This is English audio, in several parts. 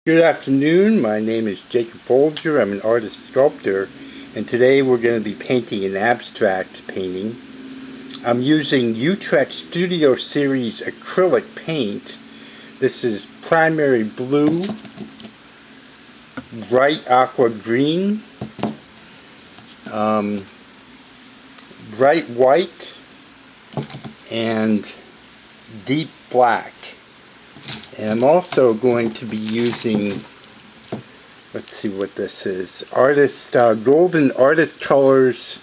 Good afternoon, my name is Jacob Folger. I'm an artist sculptor, and today we're going to be painting an abstract painting. I'm using Utrecht Studio Series acrylic paint. This is primary blue, bright aqua green, bright white, and deep black. And I'm also going to be using, let's see what this is, golden artist colors,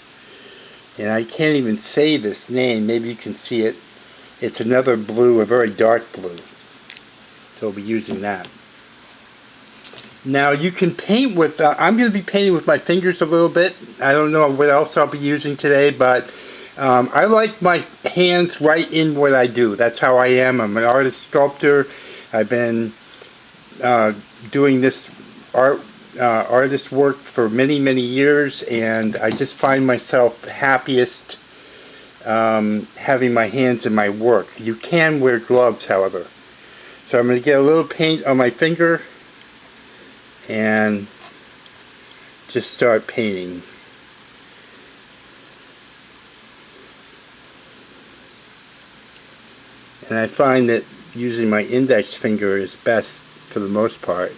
and I can't even say this name, maybe you can see it. It's another blue, a very dark blue, so I'll be using that. Now you can paint with, I'm going to be painting with my fingers a little bit. I don't know what else I'll be using today, but I like my hands right in what I do. That's how I am. I'm an artist sculptor. I've been doing this artist work for many years, and I just find myself happiest having my hands in my work. You can wear gloves, however. So I'm going to get a little paint on my finger and just start painting. And I find that using my index finger is best for the most part.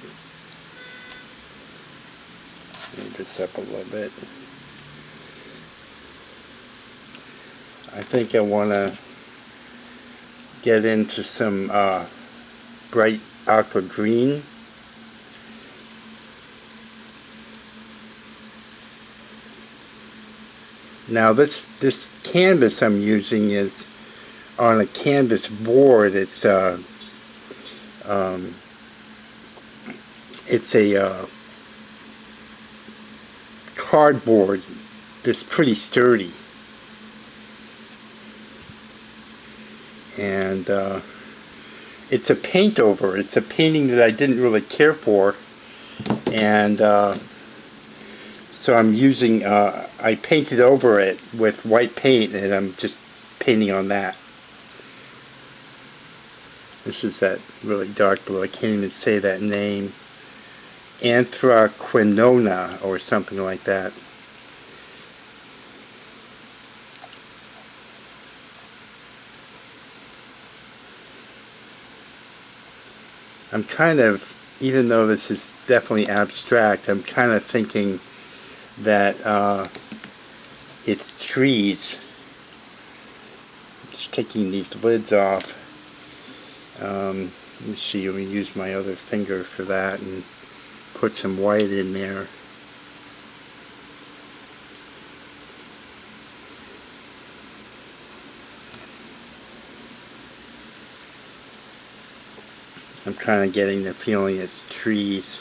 Move this up a little bit. I think I want to get into some bright aqua green. Now this canvas I'm using is on a canvas board. It's a cardboard that's pretty sturdy, and it's a paint over. It's a painting that I didn't really care for, and so I'm using I painted over it with white paint, and I'm just painting on that. This is that really dark blue. I can't even say that name. Anthraquinone or something like that. I'm kind of, even though this is definitely abstract, I'm kind of thinking that it's trees. Just taking these lids off. Let me see, let me use my other finger for that and put some white in there. I'm kind of getting the feeling it's trees.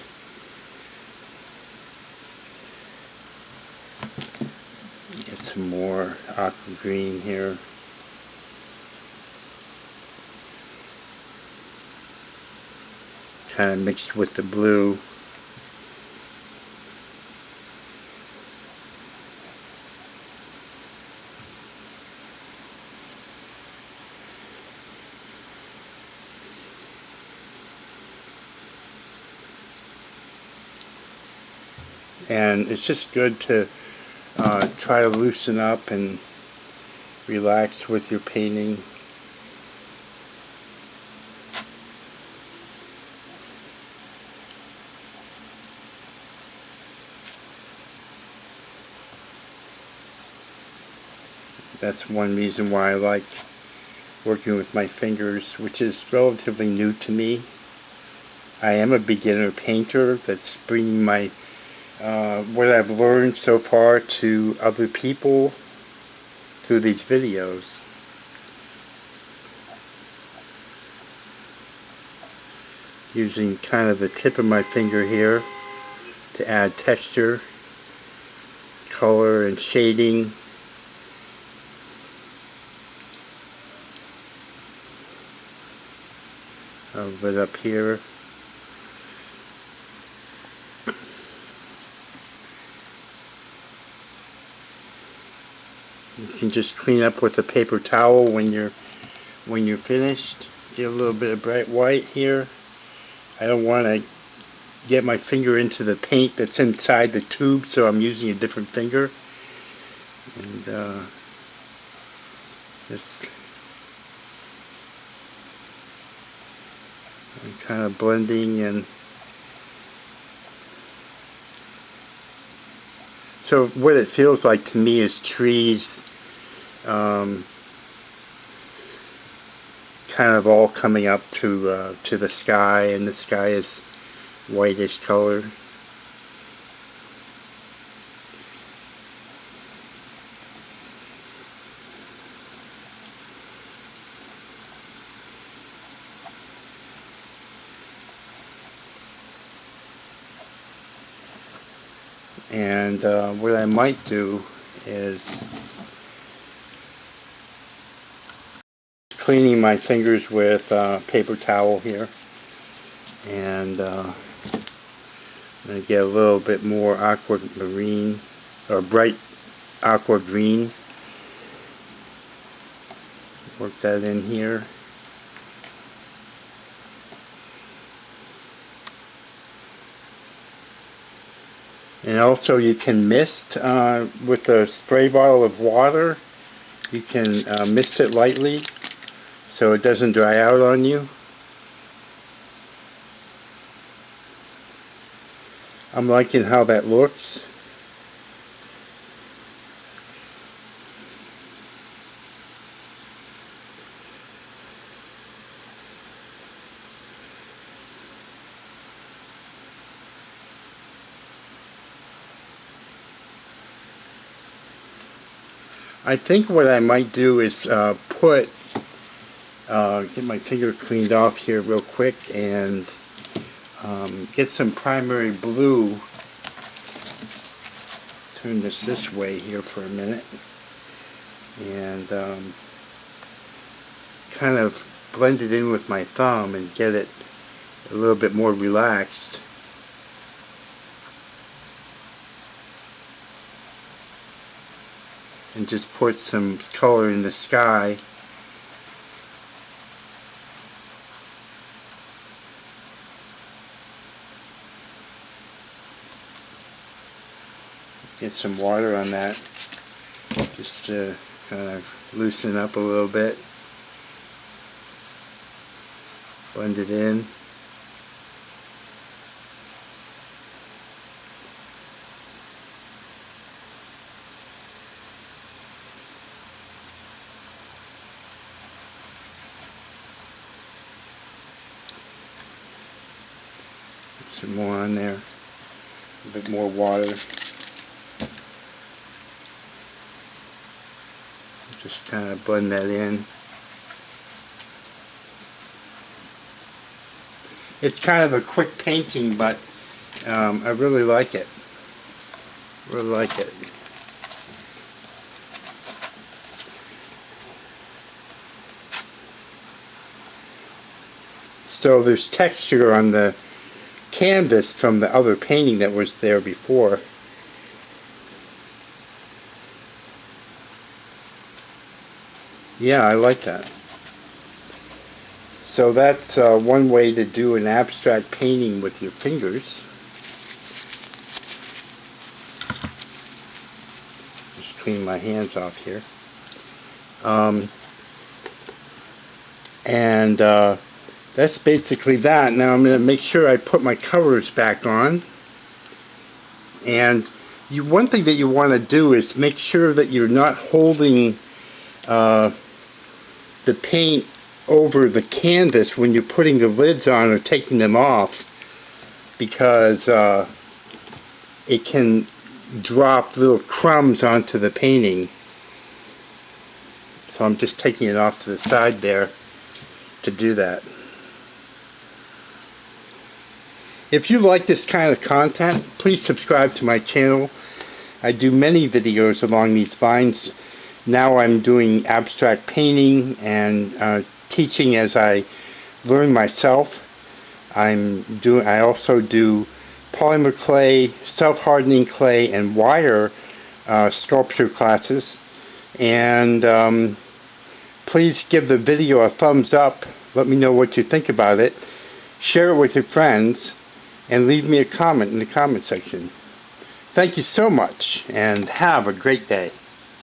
Get some more aqua green here. Kind of mixed with the blue. And it's just good to try to loosen up and relax with your painting. That's one reason why I like working with my fingers, which is relatively new to me. I am a beginner painter that's bringing my what I've learned so far to other people through these videos. Using kind of the tip of my finger here to add texture, color, and shading. A little bit up here. You can just clean up with a paper towel when you're finished. Get a little bit of bright white here. I don't want to get my finger into the paint that's inside the tube, so I'm using a different finger. And just I'm kind of blending, and so what it feels like to me is trees kind of all coming up to the sky, and the sky is whitish color. And what I might do is cleaning my fingers with paper towel here, and I'm going to get a little bit more aquamarine or bright aqua green. Work that in here. And also you can mist with a spray bottle of water. You can mist it lightly so it doesn't dry out on you. I'm liking how that looks. I think what I might do is get my finger cleaned off here real quick, and get some primary blue. Turn this way here for a minute, and kind of blend it in with my thumb and get it a little bit more relaxed. And just put some color in the sky. Get some water on that, just to kind of loosen up a little bit. Blend it in. Some more on there, a bit more water. Just kind of blend that in. It's kind of a quick painting, but I really like it. Really like it. So there's texture on the canvas from the other painting that was there before. Yeah, I like that. So that's one way to do an abstract painting with your fingers. Just clean my hands off here. That's basically that. Now I'm going to make sure I put my covers back on. And one thing that you want to do is make sure that you're not holding the paint over the canvas when you're putting the lids on or taking them off, because it can drop little crumbs onto the painting. So I'm just taking it off to the side there to do that. If you like this kind of content, please subscribe to my channel. I do many videos along these lines. Now I'm doing abstract painting and teaching as I learn myself. I also do polymer clay, self-hardening clay, and wire sculpture classes. And please give the video a thumbs up. Let me know what you think about it. Share it with your friends. and leave me a comment in the comment section. Thank you so much, and have a great day.